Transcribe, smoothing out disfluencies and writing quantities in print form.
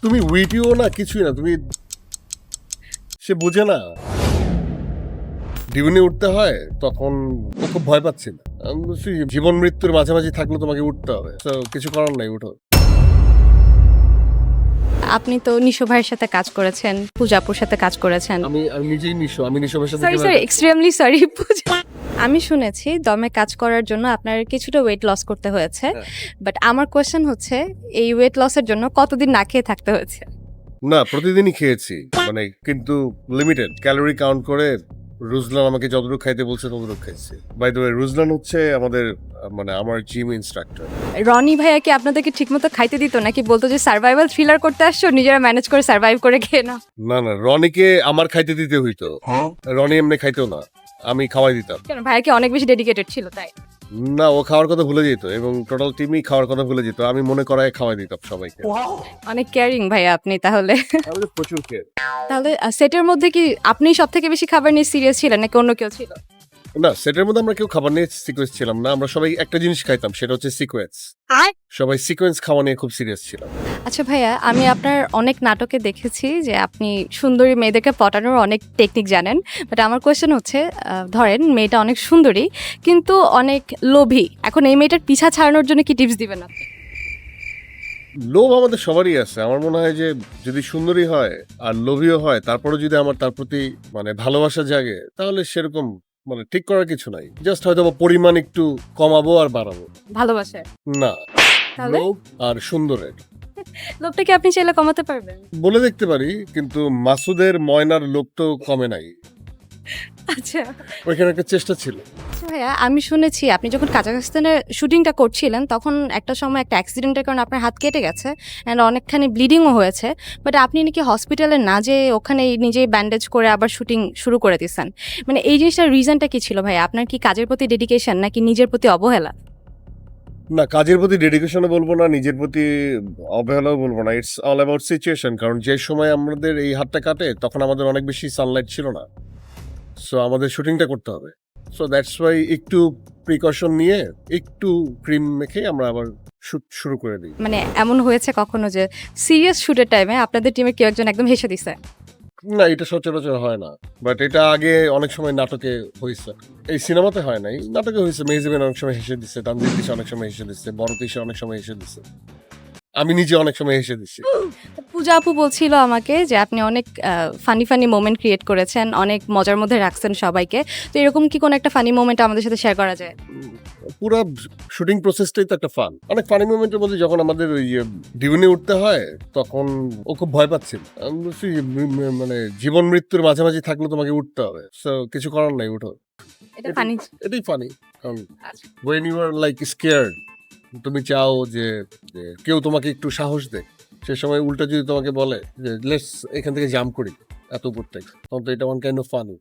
তুমি উইটিও না, কিছুই না, তুমি সে বোঝে না ডিউনে উঠতে হয়, তখন ও খুব ভয় পাচ্ছিল। আমি বলছি জীবন মৃত্যুর মাঝামাঝি থাকলে তোমাকে উঠতে হবে, তো কিছু করার নাই, উঠো। আপনি তো নিশো ভাইয়ের সাথে কাজ করেছেন, পূজাপুর সাথে কাজ করেছেন। আমি নিজেই নিশো, আমি নিশোর সাথে সরি সরি, এক্সট্রিমলি সরি পূজা। আমি শুনেছি দমে কাজ করার জন্য আপনার কিছুটা ওয়েট লস করতে হয়েছে, বাট আমার কোয়েশ্চেন হচ্ছে এই ওয়েট লসের জন্য কতদিন না খেয়ে থাকতে হয়েছে? না, প্রতিদিনই খেয়েছি, মানে কিন্তু লিমিটেড ক্যালোরি কাউন্ট করে। রুজলান আমাকে যতটুকু খাইতে বলছে ততটুকু খাইছি। বাই দ্য ওয়ে, রুজলান হচ্ছে আমাদের মানে আমার জিম ইনস্ট্রাক্টর। রনি ভাইয়া কি আপনাদেরকে ঠিকমতো খাইতে দিত, নাকি বলতো যে সার্ভাইভাল থ্রিলার করতে আসছো, নিজেরা ম্যানেজ করে সার্ভাইভ করে খেয়ে নাও? না না, রনিকে আমার খাইতে দিতে হইতো, রনি এমনি খাইতো না, আমি খাওয়াই দিতাম। কেন, ভাইয়া কি অনেক বেশি ডেডিকেটেড ছিল তাই? না, ও খাওয়ার কথা ভুলে যেত এবং টোটাল টিমই খাওয়ার কথা ভুলে যেত, আমি মনে করায় খাওয়াই দিতাম সবাইকে। অনেক কেয়ারিং ভাইয়া আপনি তাহলে। আমি তো প্রচুর খেয়ে। তাহলে সেটের মধ্যে কি আপনি সব থেকে বেশি খাবার নিয়ে সিরিয়াস ছিলেন নাকি অন্য কেউ ছিল? না, সেটার মধ্যে আমরা কেউ খাবার নিয়ে সিকোয়েন্স ছিলাম না, আমরা সবাই একটা জিনিস খাইতাম, সেটা হচ্ছে সিকোয়েন্স। সবাই সিকোয়েন্স খাওয়া নিয়ে খুব সিরিয়াস ছিলাম। আচ্ছা ভাইয়া, আমি আপনার অনেক নাটকে দেখেছি যে আপনি সুন্দরী মেয়েদেরকে পটানোর অনেক টেকনিক জানেন, বাট আমার কোয়েশ্চেন হচ্ছে ধরেন মেয়েটা অনেক সুন্দরী কিন্তু অনেক লোভী, এখন এই মেয়েটার পিছা ছাড়ানোর জন্য কি টিপস দিবেন আপনি? লোভ আমাদের সবারই আছে। আমার মনে হয় যে যদি সুন্দরী হয় আর লোভীও হয়, তারপরে যদি আমার তার প্রতি মানে ভালোবাসা জাগে, তাহলে সেরকম মানে ঠিক করার কিছু নাই। জাস্ট হয়তো বা পরিমাণ একটু কমাবো আর বাড়াবো। ভালোবাসে না, তাহলে লোভ আর সুন্দরের লোভটা কি আপনি চাইলে কমাতে পারবেন? বলে দেখতে পারি, কিন্তু মাসুদের ময়নার লোভ তো কমে নাই। আচ্ছা ওইখানে একটা চেষ্টা ছিল। আচ্ছা ভাইয়া, আমি শুনেছি আপনি যখন কাজাখস্তানের শুটিংটা করছিলেন তখন একটা সময় একটা অ্যাক্সিডেন্টের কারণে আপনার হাত কেটে গেছে অ্যান্ড অনেকখানি ব্লিডিংও হয়েছে, বাট আপনি নাকি হসপিটালে না যেয়ে ওখানে নিজেই ব্যান্ডেজ করে আবার শুটিং শুরু করে দিয়েছেন। মানে এই জিনিসটার রিজনটা কি ছিল ভাইয়া? আপনার কি কাজের প্রতি ডেডিকেশন নাকি নিজের প্রতি অবহেলা? না, কাজের প্রতি ডেডিকেশনও বলবো না, নিজের প্রতি অবহেলাও বলবো না। It's all about situation. কারণ যে সময় আমাদের এই হাতটা কাটে তখন আমাদের অনেক বেশি সানলাইট ছিল না, সো আমাদের শুটিংটা করতে হবে। সো দ্যাটস ওয়াই একটু প্রিকশন নিয়ে একটু ক্রিম মেখে আমরা আবার শুট শুরু করে দিই। মানে এমন হয়েছে কখনো যে সিরিয়াস শুটের টাইমে আপনাদের টিমের কেউ একজন একদম হেসে দিছে? না, এটা সচরাচর হয় না, বাট এটা আগে অনেক সময় নাটকে হয়েছে। এই সিনেমাতে হয় নাই, নাটকে হয়েছে। মেহজিবিন অনেক সময় হেসে দিচ্ছে, তানজিদ তিশা অনেক সময় হেসে দিচ্ছে, বড় তিশা অনেক সময় হেসে দিচ্ছে, আমি নিজে অনেক সময় হেসে দিচ্ছি। পূজা আপু বলছিল আমাকে যে আপনি অনেক ফানি ফানি মোমেন্ট ক্রিয়েট করেছেন, অনেক মজার মধ্যে রাখছেন সবাইকে। তো এরকম কি কোনো একটা ফানি মোমেন্ট আমাদের সাথে শেয়ার করা যায়? পুরো শুটিং প্রসেসটাই তো একটা ফান। অনেক ফানি মোমেন্টের মধ্যে যখন আমাদের ওই ডিউনে উঠতে হয়, তখন ও খুব ভয় পাচ্ছিল। আমি বলছি মানে জীবন মৃত্যুর মাঝামাঝি থাকলে তোমাকে উঠতে হবে, সো কিছু করার নাই, উঠো। এটা ফানি। এটাই ফানি। কারণ আচ্ছা। when you are like scared, তুমি চাও যে যে কেউ তোমাকে একটু সাহস দেয়, সে সময় উল্টা যদি তোমাকে বলে যে লেটস এখান থেকে জাম্প করি এত উপর থেকে, তখন তো এটা ওয়ান কাইন্ড অফ ফানি।